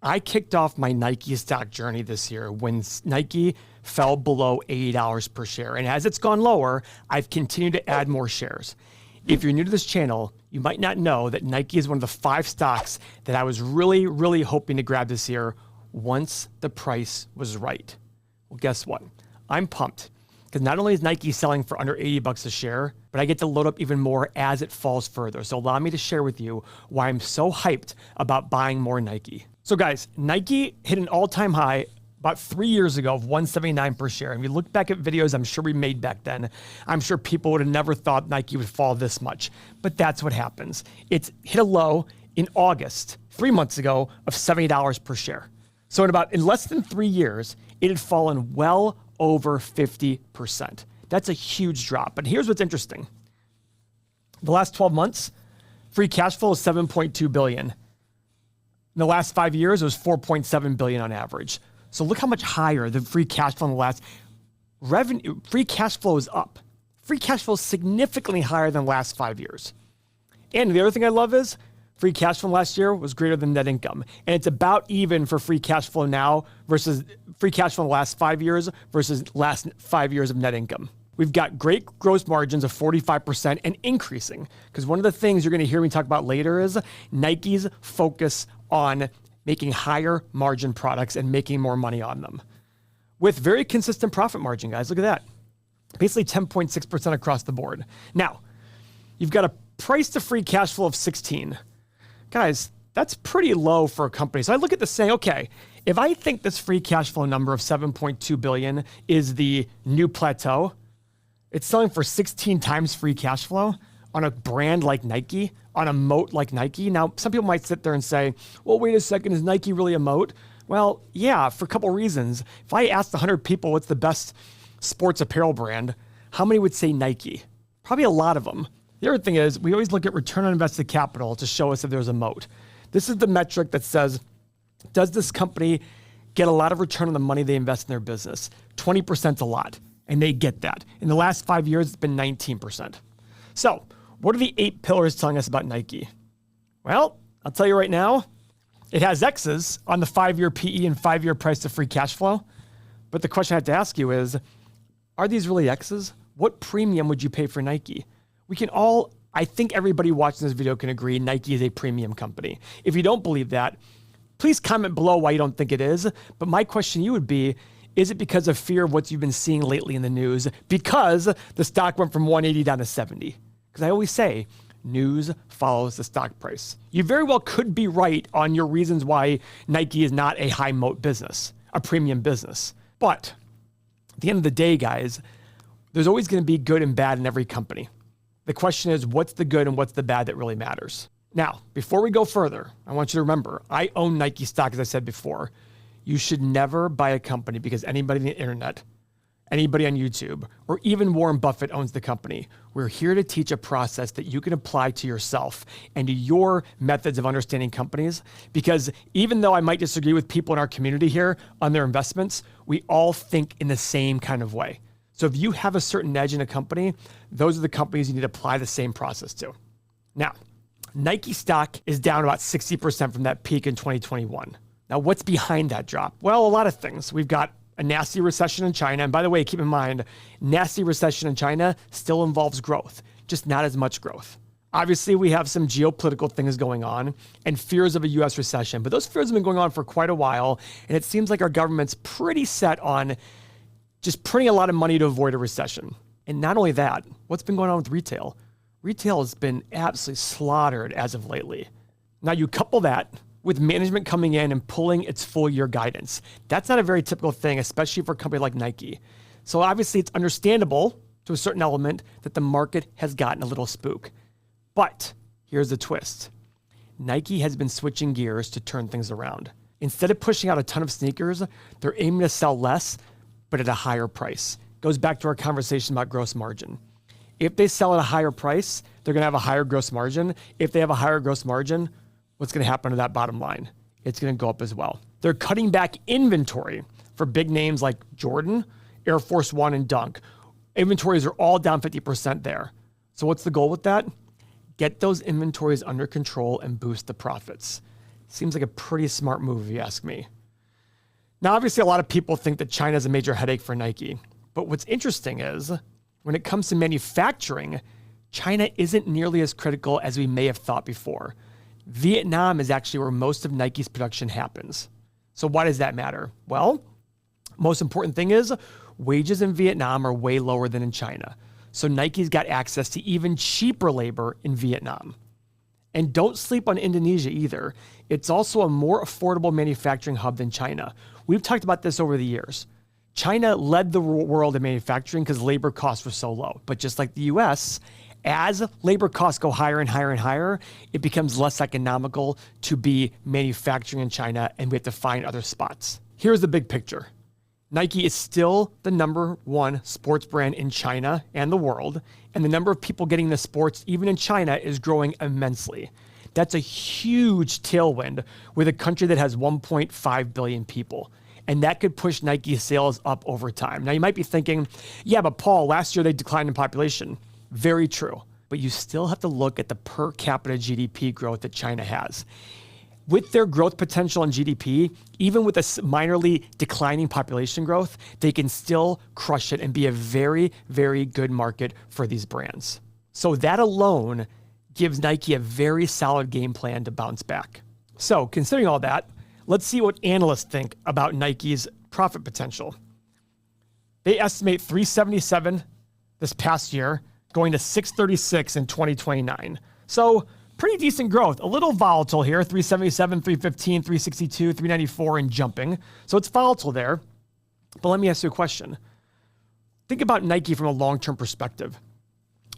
I kicked off my Nike stock journey this year when Nike fell below $80 per share. And as it's gone lower, I've continued to add more shares. If you're new to this channel, you might not know that Nike is one of the 5 stocks that I was really hoping to grab this year once the price was right. Well, guess what? I'm pumped because not only is Nike selling for under $80 a share, but I get to load up even more as it falls further. So allow me to share with you why I'm so hyped about buying more Nike. So guys, Nike hit an all-time high about 3 years ago of $179 per share. And we look back at videos I'm sure we made back then, I'm sure people would have never thought Nike would fall this much. But that's what happens. It's hit a low in August, 3 months ago, of $70 per share. So in less than 3 years, it had fallen well over 50%. That's a huge drop. But here's what's interesting. The last 12 months, free cash flow is $7.2 billion. In the last 5 years, it was $4.7 billion on average. So look how much higher the free cash flow in the last revenue. Free cash flow is up. Free cash flow is significantly higher than the last 5 years. And the other thing I love is free cash flow last year was greater than net income. And it's about even for free cash flow now versus free cash flow in the last 5 years versus last 5 years of net income. We've got great gross margins of 45% and increasing. Because one of the things you're going to hear me talk about later is Nike's focus on making higher margin products and making more money on them. With very consistent profit margin, guys. Look at that. Basically 10.6% across the board. Now, you've got a price to free cash flow of 16. Guys, that's pretty low for a company. So I look at this saying, okay, if I think this free cash flow number of 7.2 billion is the new plateau, it's selling for 16 times free cash flow on a brand like Nike, on a moat like Nike. Now, some people might sit there and say, well, wait a second, is Nike really a moat? Well, yeah, for a couple reasons. If I asked 100 people what's the best sports apparel brand, how many would say Nike? Probably a lot of them. The other thing is we always look at return on invested capital to show us if there's a moat. This is the metric that says, does this company get a lot of return on the money they invest in their business? 20% is a lot, and they get that. In the last 5 years, it's been 19%. So what are the 8 pillars telling us about Nike? Well, I'll tell you right now, it has X's on the 5-year PE and 5-year price to free cash flow. But the question I have to ask you is, are these really X's? What premium would you pay for Nike? We can all, I think everybody watching this video can agree Nike is a premium company. If you don't believe that, please comment below why you don't think it is. But my question to you would be, is it because of fear of what you've been seeing lately in the news? Because the stock went from 180 down to 70. Because I always say, news follows the stock price. You very well could be right on your reasons why Nike is not a high moat business, a premium business. But at the end of the day, guys, there's always going to be good and bad in every company. The question is, what's the good and what's the bad that really matters? Now, before we go further, I want you to remember, I own Nike stock, as I said before. You should never buy a company because anybody on the internet, anybody on YouTube, or even Warren Buffett owns the company. We're here to teach a process that you can apply to yourself and to your methods of understanding companies. Because even though I might disagree with people in our community here on their investments, we all think in the same kind of way. So if you have a certain edge in a company, those are the companies you need to apply the same process to. Now, Nike stock is down about 60% from that peak in 2021. Now, what's behind that drop? Well, a lot of things. We've got a nasty recession in China. And by the way, keep in mind, nasty recession in China still involves growth, just not as much growth. Obviously, we have some geopolitical things going on and fears of a US recession, but those fears have been going on for quite a while. And it seems like our government's pretty set on just printing a lot of money to avoid a recession. And not only that, what's been going on with retail? Retail has been absolutely slaughtered as of lately. Now you couple that with management coming in and pulling its full year guidance. That's not a very typical thing, especially for a company like Nike. So obviously it's understandable to a certain element that the market has gotten a little spook. But here's the twist. Nike has been switching gears to turn things around. Instead of pushing out a ton of sneakers, they're aiming to sell less, but at a higher price. Goes back to our conversation about gross margin. If they sell at a higher price, they're going to have a higher gross margin. If they have a higher gross margin, what's going to happen to that bottom line? It's going to go up as well. They're cutting back inventory for big names like Jordan, Air Force One, and Dunk. Inventories are all down 50% there. So what's the goal with that? Get those inventories under control and boost the profits. Seems like a pretty smart move if you ask me. Now, obviously, a lot of people think that China is a major headache for Nike. But what's interesting is when it comes to manufacturing, China isn't nearly as critical as we may have thought before. Vietnam is actually where most of Nike's production happens. So why does that matter? Well, most important thing is wages in Vietnam are way lower than in China. So Nike's got access to even cheaper labor in Vietnam. And don't sleep on Indonesia either. It's also a more affordable manufacturing hub than China. We've talked about this over the years. China led the world in manufacturing because labor costs were so low. But just like the US, as labor costs go higher and higher and higher, it becomes less economical to be manufacturing in China, and we have to find other spots. Here's the big picture. Nike is still the #1 sports brand in China and the world, and the number of people getting the sports, even in China, is growing immensely. That's a huge tailwind with a country that has 1.5 billion people, and that could push Nike's sales up over time. Now, you might be thinking, yeah, but Paul, last year they declined in population. Very true, but you still have to look at the per capita GDP growth that China has. With their growth potential in GDP, even with a minorly declining population growth, they can still crush it and be a very, very good market for these brands. So that alone gives Nike a very solid game plan to bounce back. So considering all that, let's see what analysts think about Nike's profit potential. They estimate $377 this past year, going to $636 in 2029. So pretty decent growth, a little volatile here, 377, 315, 362, 394, and jumping. So it's volatile there. But let me ask you a question. Think about Nike from a long-term perspective.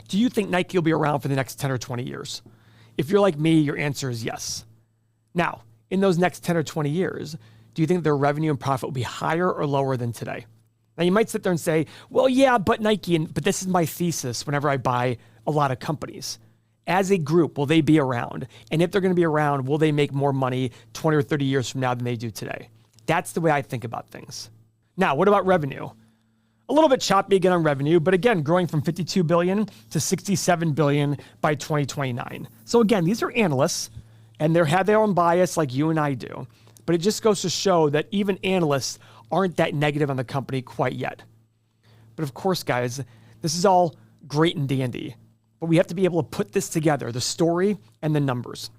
Do you think Nike will be around for the next 10 or 20 years? If you're like me, your answer is yes. Now, in those next 10 or 20 years, do you think their revenue and profit will be higher or lower than today? Now, you might sit there and say, well, yeah, but Nike, but this is my thesis whenever I buy a lot of companies. As a group, will they be around? And if they're going to be around, will they make more money 20 or 30 years from now than they do today? That's the way I think about things. Now, what about revenue? A little bit choppy again on revenue, but again, growing from 52 billion to 67 billion by 2029. So again, these are analysts, and they have their own bias like you and I do. But it just goes to show that even analysts aren't that negative on the company quite yet. But of course, guys, this is all great and dandy. But we have to be able to put this together, the story and the numbers.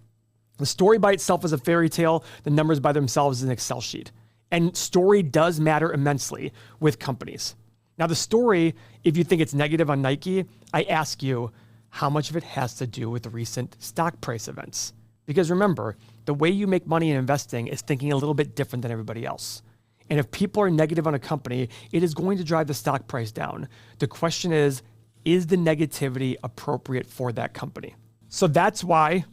The story by itself is a fairy tale. The numbers by themselves is an Excel sheet. And story does matter immensely with companies. Now, the story, if you think it's negative on Nike, I ask you, how much of it has to do with the recent stock price events? Because remember, the way you make money in investing is thinking a little bit different than everybody else. And if people are negative on a company, it is going to drive the stock price down. The question is the negativity appropriate for that company? So that's why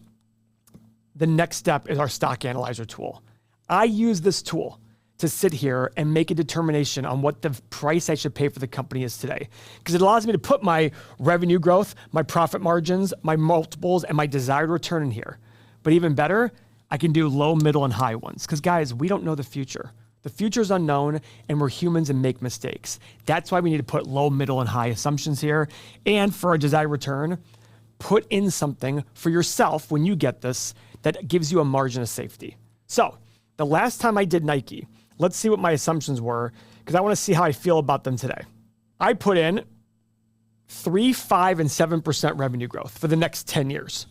the next step is our stock analyzer tool. I use this tool to sit here and make a determination on what the price I should pay for the company is today. Because it allows me to put my revenue growth, my profit margins, my multiples, and my desired return in here. But even better, I can do low, middle, and high ones. Because guys, we don't know the future. The future is unknown, and we're humans and make mistakes. That's why we need to put low, middle, and high assumptions here. And for our desired return, put in something for yourself when you get this that gives you a margin of safety. So the last time I did Nike, let's see what my assumptions were, because I want to see how I feel about them today. I put in 3, 5, and 7% revenue growth for the next 10 years.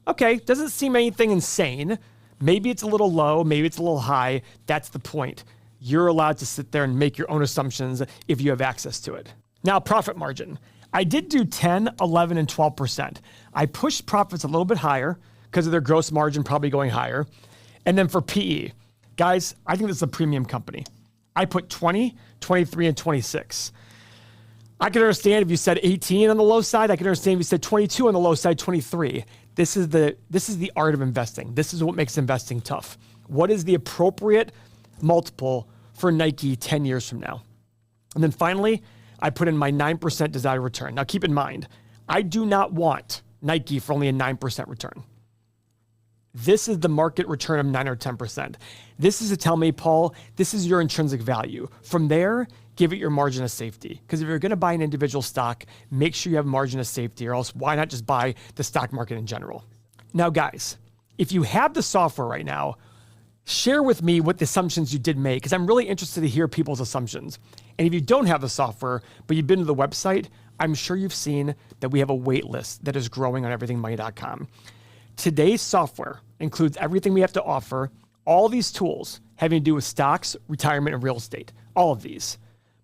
Okay, doesn't seem anything insane. Maybe it's a little low, maybe it's a little high. That's the point. You're allowed to sit there and make your own assumptions if you have access to it. Now, profit margin. I did do 10, 11, and 12%. I pushed profits a little bit higher because of their gross margin probably going higher. And then for PE, guys, I think this is a premium company. I put 20, 23, and 26. I can understand if you said 18 on the low side. I can understand if you said 22 on the low side, 23. This is the art of investing. This is what makes investing tough. What is the appropriate multiple for Nike 10 years from now? And then finally, I put in my 9% desired return. Now keep in mind, I do not want Nike for only a 9% return. This is the market return of 9 or 10%. This is to tell me, Paul, this is your intrinsic value. From there, give it your margin of safety. Because if you're going to buy an individual stock, make sure you have margin of safety, or else why not just buy the stock market in general? Now, guys, if you have the software right now, share with me what the assumptions you did make, because I'm really interested to hear people's assumptions. And if you don't have the software, but you've been to the website, I'm sure you've seen that we have a wait list that is growing on everythingmoney.com. Today's software includes everything we have to offer, all these tools having to do with stocks, retirement, and real estate, all of these.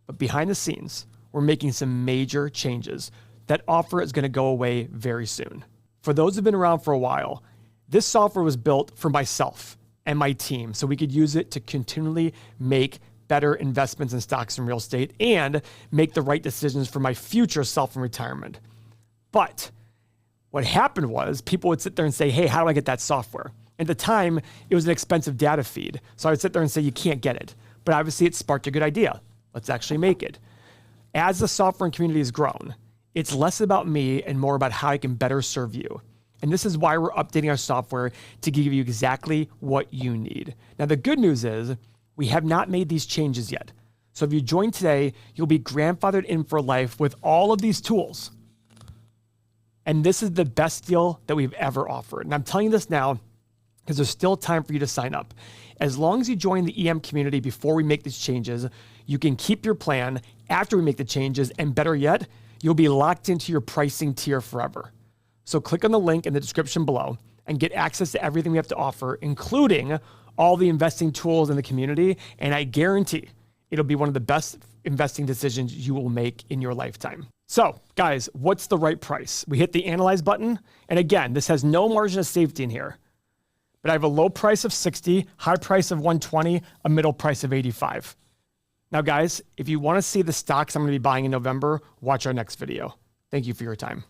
But behind the scenes, we're making some major changes. That offer is going to go away very soon. For those who've been around for a while, this software was built for myself and my team so we could use it to continually make better investments in stocks and real estate and make the right decisions for my future self and retirement. But what happened was people would sit there and say, hey, how do I get that software? At the time, it was an expensive data feed. So I would sit there and say, you can't get it. But obviously it sparked a good idea. Let's actually make it. As the software and community has grown, it's less about me and more about how I can better serve you. And this is why we're updating our software to give you exactly what you need. Now, the good news is we have not made these changes yet. So if you join today, you'll be grandfathered in for life with all of these tools. And this is the best deal that we've ever offered. And I'm telling you this now because there's still time for you to sign up. As long as you join the EM community before we make these changes, you can keep your plan after we make the changes. And better yet, you'll be locked into your pricing tier forever. So click on the link in the description below and get access to everything we have to offer, including all the investing tools in the community. And I guarantee it'll be one of the best investing decisions you will make in your lifetime. So guys, what's the right price? We hit the analyze button. And again, this has no margin of safety in here, but I have a low price of 60, high price of 120, a middle price of 85. Now guys, if you want to see the stocks I'm going to be buying in November, watch our next video. Thank you for your time.